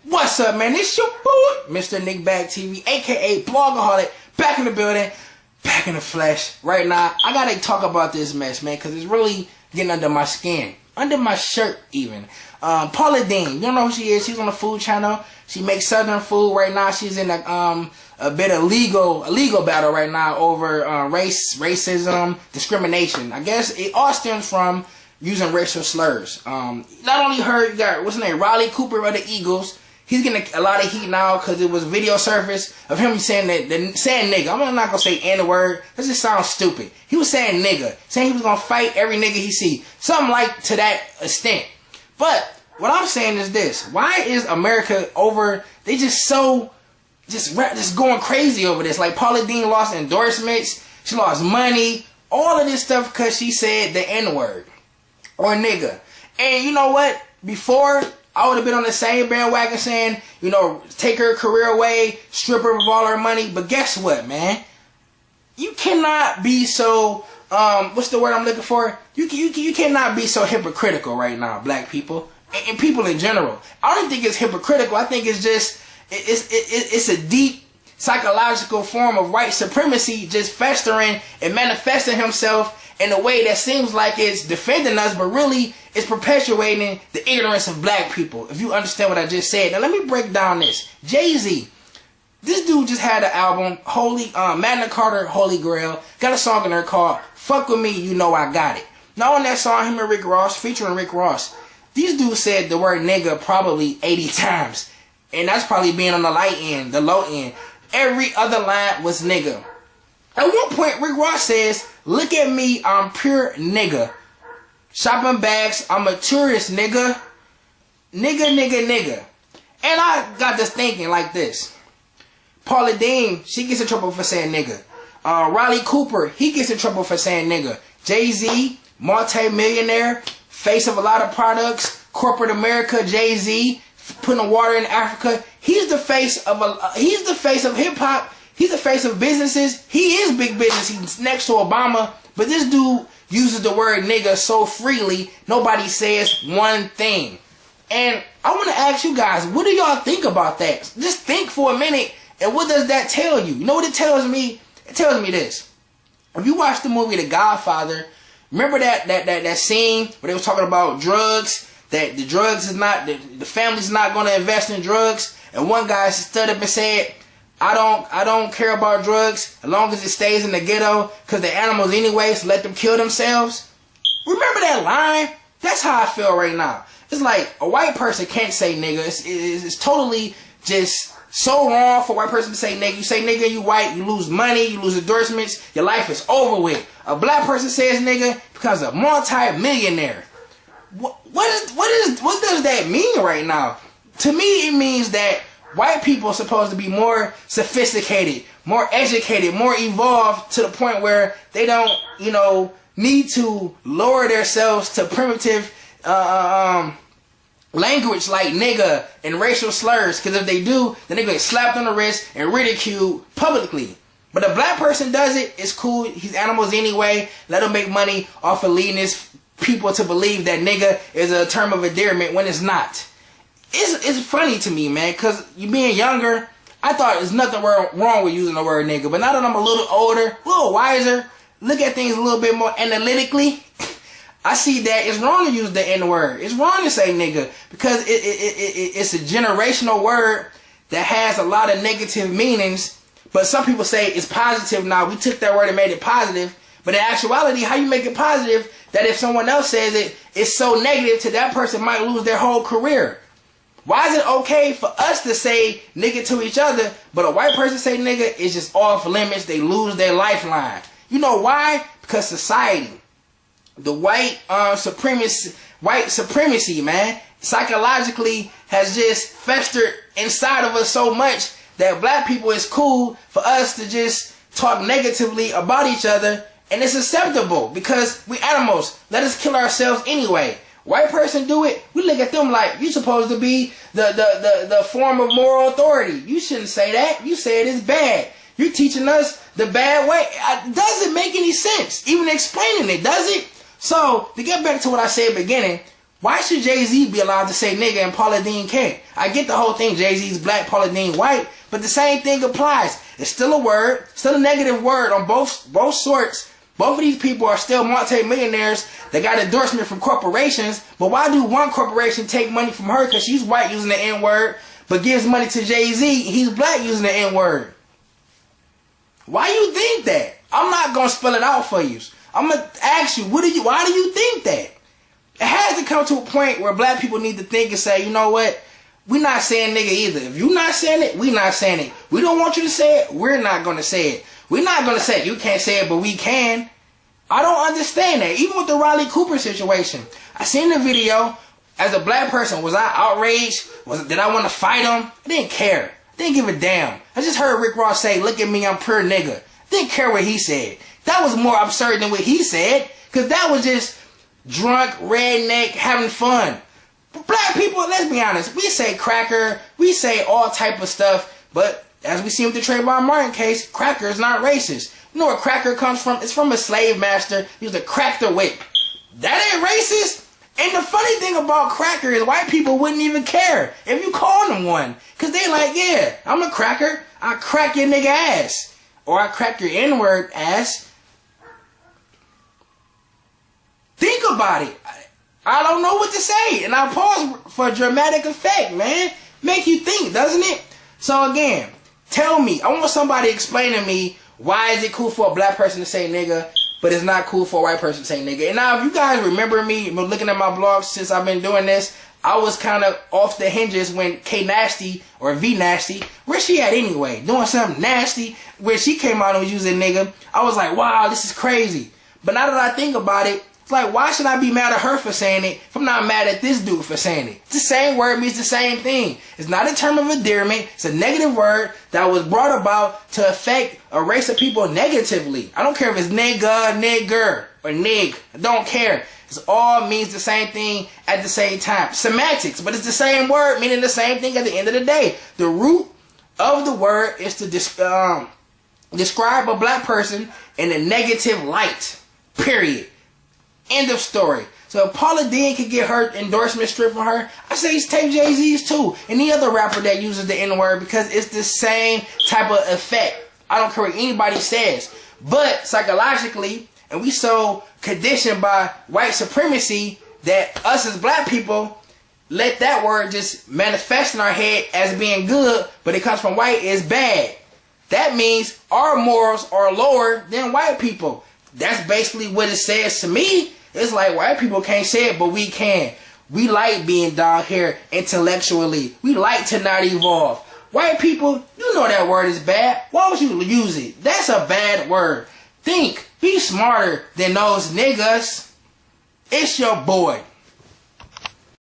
What's up, man? It's your boy, Mr. Nikbagtv, aka Blogaholic, back in the building, back in the flesh. Right now, I gotta talk about this mess, man, because it's really getting under my skin, under my shirt even. Paula Deen, you don't know who she is? She's on the Food Channel. She makes Southern food right now. She's in a bit of legal battle right now over racism, discrimination. I guess it all stems from using racial slurs. Not only her, you got, what's his name, Riley Cooper of the Eagles. He's getting a lot of heat now because it was video surface of him saying saying nigga. I'm not gonna say N-word. That just sounds stupid. He was saying nigga, saying he was gonna fight every nigga he see, something like to that extent. But what I'm saying is this: why is America over? They just so just going crazy over this. Like Paula Deen lost endorsements, she lost money, all of this stuff because she said the N-word or nigga. And you know what? Before, I would have been on the same bandwagon saying, you know, take her career away, strip her of all her money. But guess what, man? You cannot be so, what's the word I'm looking for? You cannot be so hypocritical right now, black people. And people in general. I don't think it's hypocritical. I think it's just, it's a deep psychological form of white supremacy just festering and manifesting himself in a way that seems like it's defending us, but really it's perpetuating the ignorance of black people, if you understand what I just said. Now let me break down this. Jay-Z, this dude just had an album, Magna Carta, Holy Grail, got a song in there called Fuck With Me, You Know I Got It. Now on that song, him and Rick Ross, featuring Rick Ross, these dudes said the word nigga probably 80 times. And that's probably being on the light end, the low end. Every other line was nigga. At one point, Rick Ross says, look at me, I'm pure nigga. Shopping bags, I'm a tourist, nigga. Nigga. And I got this thinking like this. Paula Deen, she gets in trouble for saying nigga. Riley Cooper, he gets in trouble for saying nigga. Jay-Z, multi-millionaire, face of a lot of products, corporate America, Jay-Z, putting water in Africa. He's the face of hip-hop. He's the face of businesses. He is big business. He's next to Obama. But this dude uses the word nigga so freely, nobody says one thing. And I want to ask you guys, what do y'all think about that? Just think for a minute, and what does that tell you? You know what it tells me? It tells me this. If you watch the movie The Godfather, remember that scene where they was talking about drugs, that the drugs is not, the family's not going to invest in drugs, and one guy stood up and said, I don't care about drugs as long as it stays in the ghetto because the animals anyway, so let them kill themselves. Remember that line? That's how I feel right now. It's like a white person can't say nigga. It's totally just so wrong for a white person to say nigga. You say nigga, you white, you lose money, you lose endorsements, your life is over with. A black person says nigga becomes a multi-millionaire. What does that mean right now? To me, it means that white people are supposed to be more sophisticated, more educated, more evolved to the point where they don't, you know, need to lower themselves to primitive language like nigga and racial slurs. Because if they do, then they get slapped on the wrist and ridiculed publicly. But a black person does it, it's cool. He's animals anyway. Let him make money off of leading his people to believe that nigga is a term of endearment when it's not. It's funny to me, man, because you being younger, I thought there's nothing wrong with using the word nigga. But now that I'm a little older, a little wiser, look at things a little bit more analytically, I see that it's wrong to use the N-word. It's wrong to say nigga because it's a generational word that has a lot of negative meanings. But some people say it's positive now. We took that word and made it positive. But in actuality, how you make it positive that if someone else says it, it's so negative to that person might lose their whole career. Why is it okay for us to say nigga to each other, but a white person say nigga is just off limits? They lose their lifeline. You know why? Because society, the white supremacy, man, psychologically has just festered inside of us so much that black people is cool for us to just talk negatively about each other, and it's acceptable because we animals. Let us kill ourselves anyway. White person do it, we look at them like, you supposed to be the form of moral authority. You shouldn't say that. You say it is bad. You're teaching us the bad way. It doesn't make any sense, even explaining it, does it? So, to get back to what I said at the beginning, Why should Jay-Z be allowed to say nigga and Paula Deen can't? I get the whole thing, Jay-Z's black, Paula Deen white, but the same thing applies. It's still a word, still a negative word on both sorts. Both of these people are still multi-millionaires. They got endorsement from corporations, but why do one corporation take money from her because she's white using the N-word, but gives money to Jay-Z, he's black using the N-word? Why you think that? I'm not going to spell it out for you. I'm going to ask you, why do you think that? It has to come to a point where black people need to think and say, you know what? We're not saying nigga either. If you're not saying it, we're not saying it. We don't want you to say it, we're not going to say it. We're not going to say it. You can't say it, but we can. I don't understand that. Even with the Riley Cooper situation. I seen the video. As a black person, was I outraged? Did I want to fight him? I didn't care. I didn't give a damn. I just heard Rick Ross say, look at me, I'm pure nigga. I didn't care what he said. That was more absurd than what he said. Because that was just drunk, redneck, having fun. But black people, let's be honest, we say cracker, we say all type of stuff, but as we see with the Trayvon Martin case, cracker is not racist. You know where cracker comes from? It's from a slave master. He used to crack the whip. That ain't racist. And the funny thing about cracker is white people wouldn't even care if you called them one. Because they like, yeah, I'm a cracker. I crack your nigga ass. Or I crack your N-word ass. Think about it. I don't know what to say. And I pause for dramatic effect, man. Make you think, doesn't it? So again, tell me. I want somebody to explain to me why is it cool for a black person to say nigga, but it's not cool for a white person to say nigga. And now if you guys remember me looking at my blogs since I've been doing this, I was kind of off the hinges when K Nasty or V Nasty, where she at anyway? Doing something nasty. Where she came out and was using nigga. I was like, wow, this is crazy. But now that I think about it, it's like, why should I be mad at her for saying it if I'm not mad at this dude for saying it? It's the same word, means the same thing. It's not a term of endearment. It's a negative word that was brought about to affect a race of people negatively. I don't care if it's nigga, nigger, or nig. I don't care. It all means the same thing at the same time. Semantics, but it's the same word meaning the same thing at the end of the day. The root of the word is to describe a black person in a negative light. Period. End of story. So if Paula Deen could get her endorsement stripped from her, I say take Jay-Z's too. Any other rapper that uses the N-word, because it's the same type of effect. I don't care what anybody says. But psychologically, and we so conditioned by white supremacy that us as black people let that word just manifest in our head as being good, but it comes from white is bad. That means our morals are lower than white people. That's basically what it says to me. It's like white people can't say it, but we can. We like being down here intellectually. We like to not evolve. White people, you know that word is bad. Why would you use it? That's a bad word. Think. Be smarter than those niggas. It's your boy.